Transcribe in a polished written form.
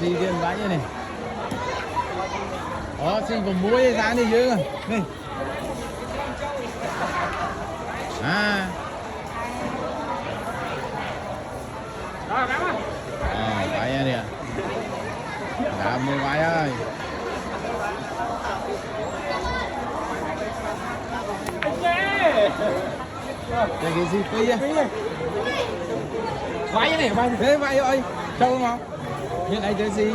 gì tiền bãi như này. Xin có muối giá này chứ. Đây. Bãi này à. Làm mua bãi ơi. Đây cái gì phi á? Vãi này, vãi ơi. Trâu không? Hiện nay cái gì?